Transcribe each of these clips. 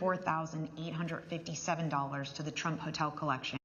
$4,857 to the Trump Hotel collection.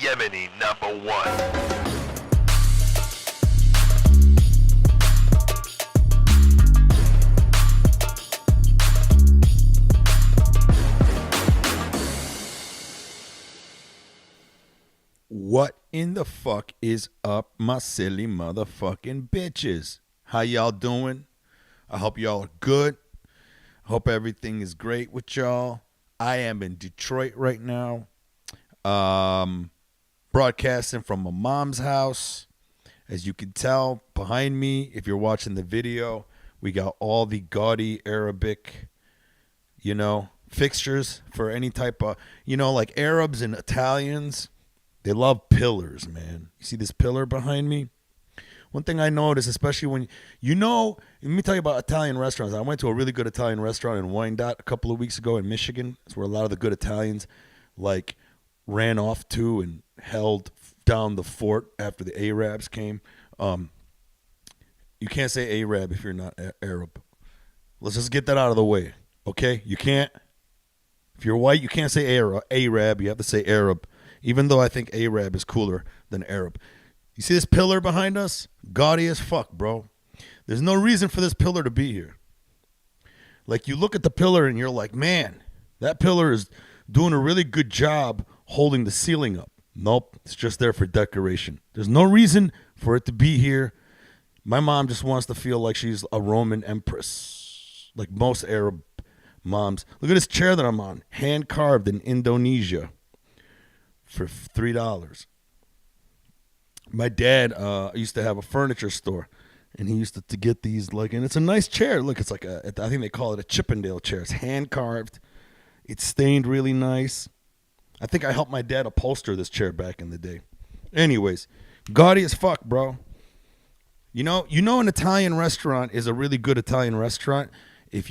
Yemeni #1. What in the fuck is up, my silly motherfucking bitches? How y'all doing? I hope y'all are good. I hope everything is great with y'all. I am in Detroit right now. Broadcasting from my mom's house. As you can tell behind me, if you're watching the video, we got all the gaudy Arabic, fixtures for any type of, like Arabs and Italians. They love pillars, man. You see this pillar behind me? One thing I noticed, especially when, let me tell you about Italian restaurants. I went to a really good Italian restaurant in Wyandotte a couple of weeks ago in Michigan. It's where a lot of the good Italians, ran off to and held down the fort after the Arabs came. You can't say Arab if you're not Arab. Let's just get that out of the way, okay? You can't. If you're white, you can't say Arab. You have to say Arab, even though I think Arab is cooler than Arab. You see this pillar behind us? Gaudy as fuck, bro. There's no reason for this pillar to be here. You look at the pillar and you're like, man, that pillar is doing a really good job holding the ceiling up. Nope, it's just there for decoration. There's no reason for it to be here. My mom just wants to feel like she's a Roman empress, like most Arab moms. Look at this chair that I'm on, hand carved in Indonesia for $3. My dad used to have a furniture store, and he used to get these, and it's a nice chair. Look, it's I think they call it a Chippendale chair. It's hand carved. It's stained really nice. I think I helped my dad upholster this chair back in the day. Anyways, gaudy as fuck, bro. An Italian restaurant is a really good Italian restaurant if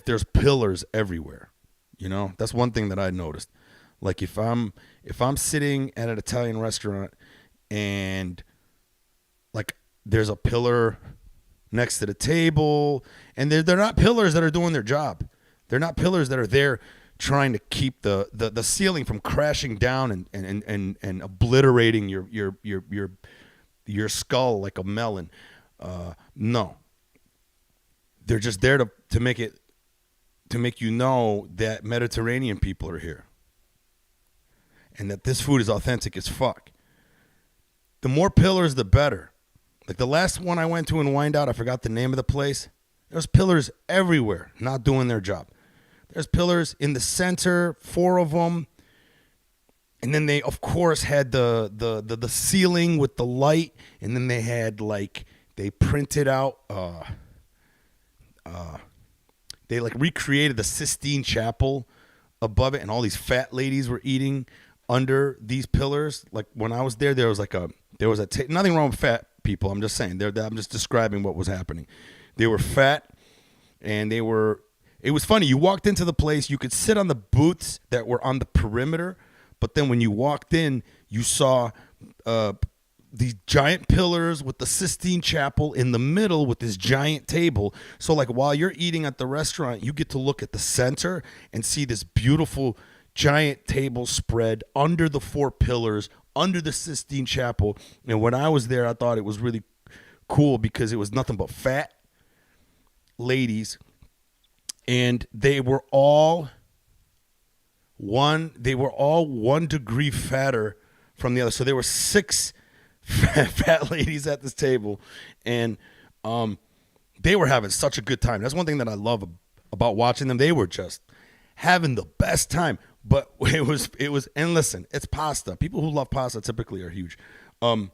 there's pillars everywhere. That's one thing that I noticed. If I'm sitting at an Italian restaurant and there's a pillar next to the table, and they're not pillars that are doing their job. They're not pillars that are there trying to keep the ceiling from crashing down and obliterating your skull like a melon. No. They're just there to make you know that Mediterranean people are here. And that this food is authentic as fuck. The more pillars, the better. The last one I went to in Wyandotte, I forgot the name of the place. There's pillars everywhere not doing their job. There's pillars in the center, 4 of them. And then they, of course, had the ceiling with the light. And then they had, they printed out, they, recreated the Sistine Chapel above it. And all these fat ladies were eating under these pillars. When I was there, there was nothing wrong with people. I'm just saying. I'm just describing what was happening. They were fat, and it was funny. You walked into the place, you could sit on the booths that were on the perimeter, but then when you walked in, you saw these giant pillars with the Sistine Chapel in the middle with this giant table. So like while you're eating at the restaurant, you get to look at the center and see this beautiful giant table spread under the 4 pillars, under the Sistine Chapel. And when I was there, I thought it was really cool because it was nothing but fat ladies, and they were all 1 degree fatter from the other. So there were 6 fat ladies at this table, and they were having such a good time. That's one thing that I love about watching them. They were just having the best time. But it was, and listen, it's pasta. People who love pasta typically are huge. But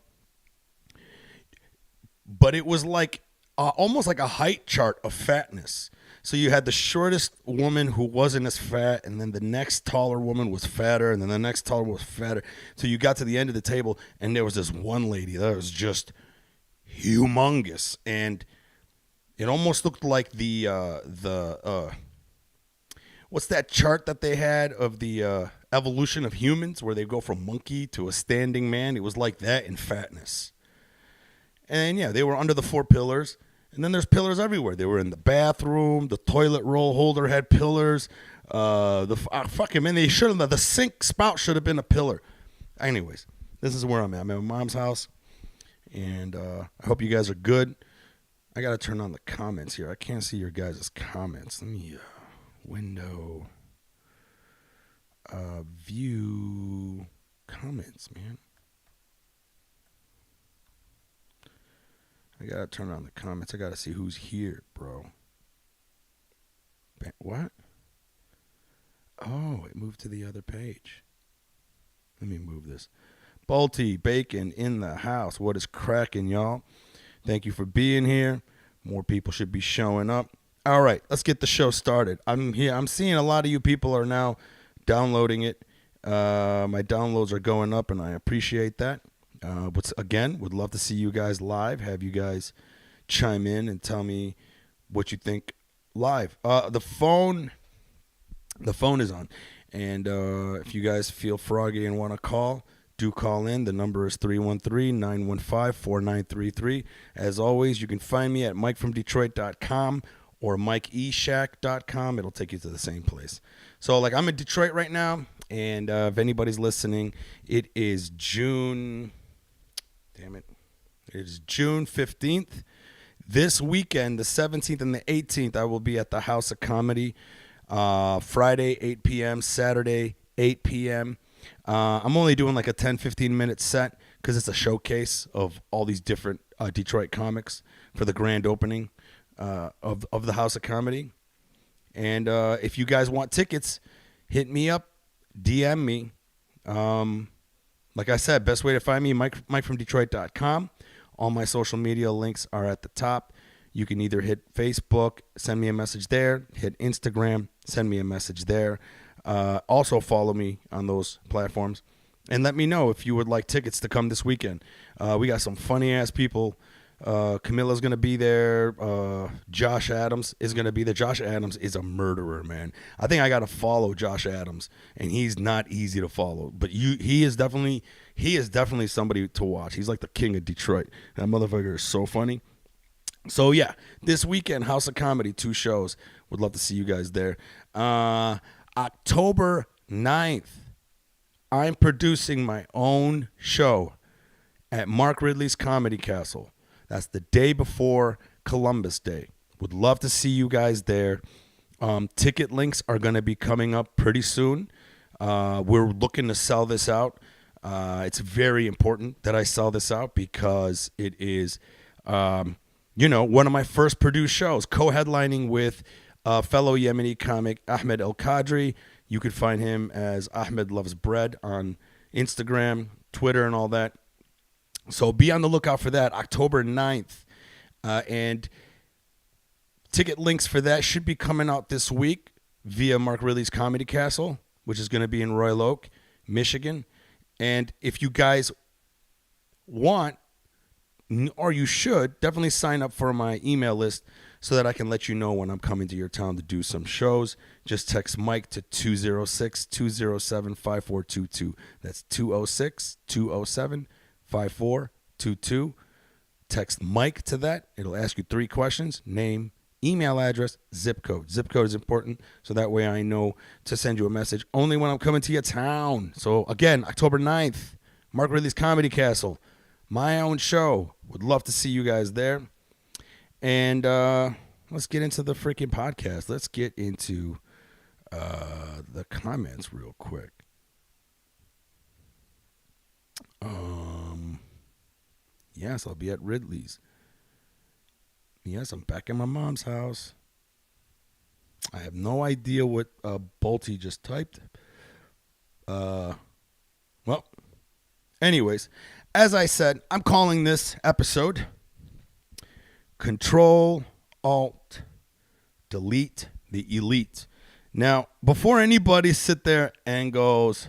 it was like almost like a height chart of fatness. So you had the shortest woman who wasn't as fat, and then the next taller woman was fatter, and then the next taller was fatter. So you got to the end of the table, and there was this one lady that was just humongous, and it almost looked like the what's that chart that they had of the evolution of humans, where they go from monkey to a standing man? It was like that in fatness. And yeah, they were under the 4 pillars. And then there's pillars everywhere. They were in the bathroom. The toilet roll holder had pillars. Fucking man, they should have. The sink spout should have been a pillar. Anyways, this is where I'm at. I'm at my mom's house, and I hope you guys are good. I gotta turn on the comments here. I can't see your guys' comments. Let me window view comments, man. I gotta turn on the comments. I gotta see who's here, bro. What? Oh, it moved to the other page. Let me move this. Balti Bacon in the house. What is cracking, y'all? Thank you for being here. More people should be showing up. All right, let's get the show started. I'm here. I'm seeing a lot of you people are now downloading it. My downloads are going up, and I appreciate that. Would love to see you guys live, have you guys chime in and tell me what you think live. The phone is on, and if you guys feel froggy and want to call, do call in. The number is 313-915-4933. As always, you can find me at MikeFromDetroit.com or MikeEshaq.com. It'll take you to the same place. So, like, I'm in Detroit right now, and if anybody's listening, it is June 15th. This weekend, the 17th and the 18th, I will be at the House of Comedy. Friday, 8 p.m., Saturday, 8 p.m. I'm only doing like a 10-15 minute set because it's a showcase of all these different Detroit comics for the grand opening of the House of Comedy. And if you guys want tickets, hit me up, DM me. Like I said, best way to find me, MikeFromDetroit.com. All my social media links are at the top. You can either hit Facebook, send me a message there, hit Instagram, send me a message there. Also follow me on those platforms. And let me know if you would like tickets to come this weekend. We got some funny-ass people. Camilla's going to be there. Josh Adams is going to be there. Josh Adams is a murderer, man. I think I got to follow Josh Adams, and he's not easy to follow. But he is definitely somebody to watch. He's like the king of Detroit. That motherfucker is so funny. So, yeah, this weekend, House of Comedy, 2 shows. Would love to see you guys there. October 9th, I'm producing my own show at Mark Ridley's Comedy Castle. That's the day before Columbus Day. Would love to see you guys there. Ticket links are going to be coming up pretty soon. We're looking to sell this out. It's very important that I sell this out because it is, one of my first produced shows, co-headlining with fellow Yemeni comic Ahmed El Qadri. You could find him as Ahmed Loves Bread on Instagram, Twitter, and all that. So be on the lookout for that, October 9th. And ticket links for that should be coming out this week via Mark Ridley's Comedy Castle, which is going to be in Royal Oak, Michigan. And if you guys want or you should definitely sign up for my email list so that I can let you know when I'm coming to your town to do some shows. Just text Mike to 206-207-5422. That's 206-207-5422. Text Mike to that. It'll ask you 3 questions: name, email address, zip code. Zip code is important, so that way I know to send you a message only when I'm coming to your town. So again, October 9th, Mark Ridley's Comedy Castle, my own show. Would love to see you guys there. And let's get into the freaking podcast. Let's get into the comments real quick. Yes, I'll be at Ridley's. Yes, I'm back in my mom's house. I have no idea what Bolty just typed. Well, anyways, as I said, I'm calling this episode Control-Alt-Delete the Elite. Now, before anybody sit there and goes,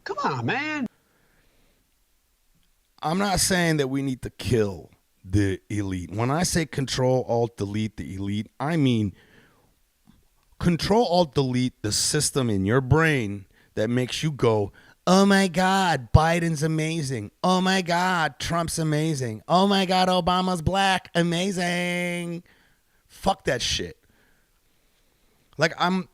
come on, man. I'm not saying that we need to kill the elite. When I say Control-Alt-Delete the elite, I mean Control-Alt-Delete the system in your brain that makes you go, oh my God, Biden's amazing. Oh my God, Trump's amazing. Oh my God, Obama's black, amazing. Fuck that shit. Like I'm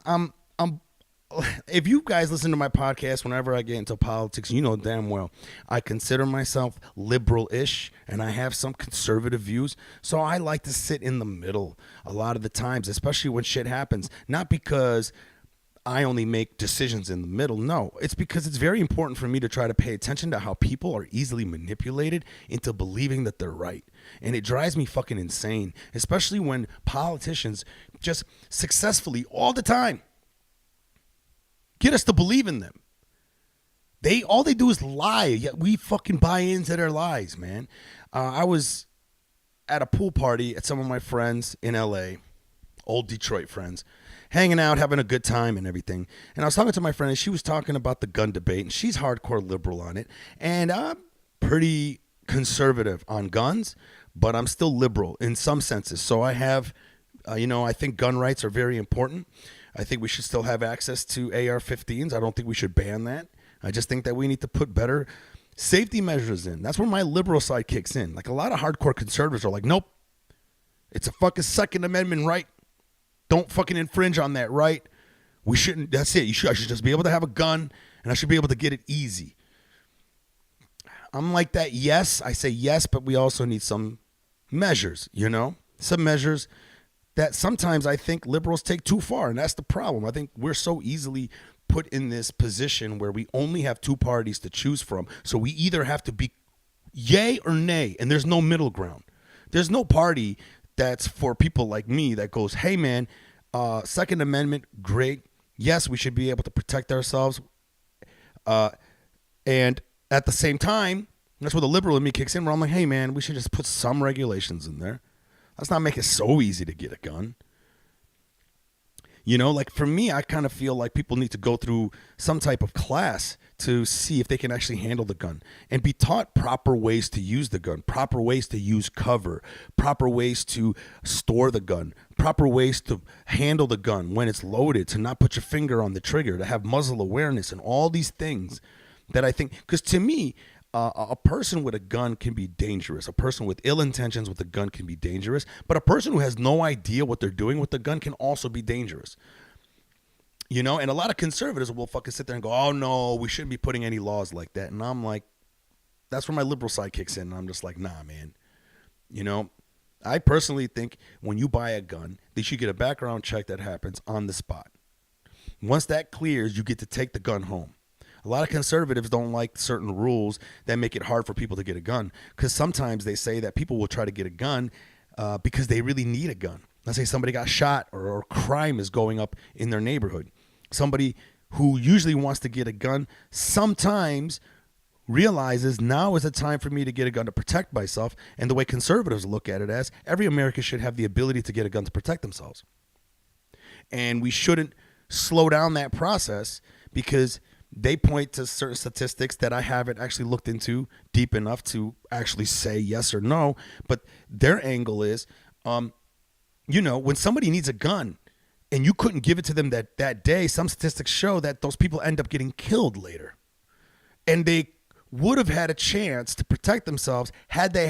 if you guys listen to my podcast whenever I get into politics, you know damn well I consider myself liberal-ish and I have some conservative views. So I like to sit in the middle a lot of the times, especially when shit happens. Not because I only make decisions in the middle. No, it's because it's very important for me to try to pay attention to how people are easily manipulated into believing that they're right. And it drives me fucking insane, especially when politicians just successfully all the time get us to believe in them. All they do is lie, yet we fucking buy into their lies, man. I was at a pool party at some of my friends in LA, old Detroit friends, hanging out, having a good time and everything. And I was talking to my friend, and she was talking about the gun debate, and she's hardcore liberal on it. And I'm pretty conservative on guns, but I'm still liberal in some senses. So I have, I think gun rights are very important. I think we should still have access to AR-15s. I don't think we should ban that. I just think that we need to put better safety measures in. That's where my liberal side kicks in. Like a lot of hardcore conservatives are like, nope, it's a fucking Second Amendment right. Don't fucking infringe on that right. We shouldn't. That's it. I should just be able to have a gun, and I should be able to get it easy. I'm like that. Yes, I say yes, but we also need some measures, some measures that sometimes I think liberals take too far, and that's the problem. I think we're so easily put in this position where we only have 2 parties to choose from, so we either have to be yay or nay, and there's no middle ground. There's no party that's for people like me that goes, hey, man, Second Amendment, great. Yes, we should be able to protect ourselves. And at the same time, that's where the liberal in me kicks in, where I'm like, hey, man, we should just put some regulations in there. Let's not make it so easy to get a gun. Like for me, I kind of feel like people need to go through some type of class to see if they can actually handle the gun and be taught proper ways to use the gun, proper ways to use cover, proper ways to store the gun, proper ways to handle the gun when it's loaded, to not put your finger on the trigger, to have muzzle awareness and all these things that I think, because to me, a person with a gun can be dangerous. A person with ill intentions with a gun can be dangerous. But a person who has no idea what they're doing with the gun can also be dangerous. And a lot of conservatives will fucking sit there and go, oh, no, we shouldn't be putting any laws like that. And I'm like, that's where my liberal side kicks in. And I'm just like, nah, man. I personally think when you buy a gun, they should get a background check that happens on the spot. Once that clears, you get to take the gun home. A lot of conservatives don't like certain rules that make it hard for people to get a gun, because sometimes they say that people will try to get a gun because they really need a gun. Let's say somebody got shot or crime is going up in their neighborhood. Somebody who usually wants to get a gun sometimes realizes now is the time for me to get a gun to protect myself. And the way conservatives look at it as every American should have the ability to get a gun to protect themselves. And we shouldn't slow down that process, because they point to certain statistics that I haven't actually looked into deep enough to actually say yes or no. But their angle is, when somebody needs a gun and you couldn't give it to them that day, some statistics show that those people end up getting killed later. And they would have had a chance to protect themselves had they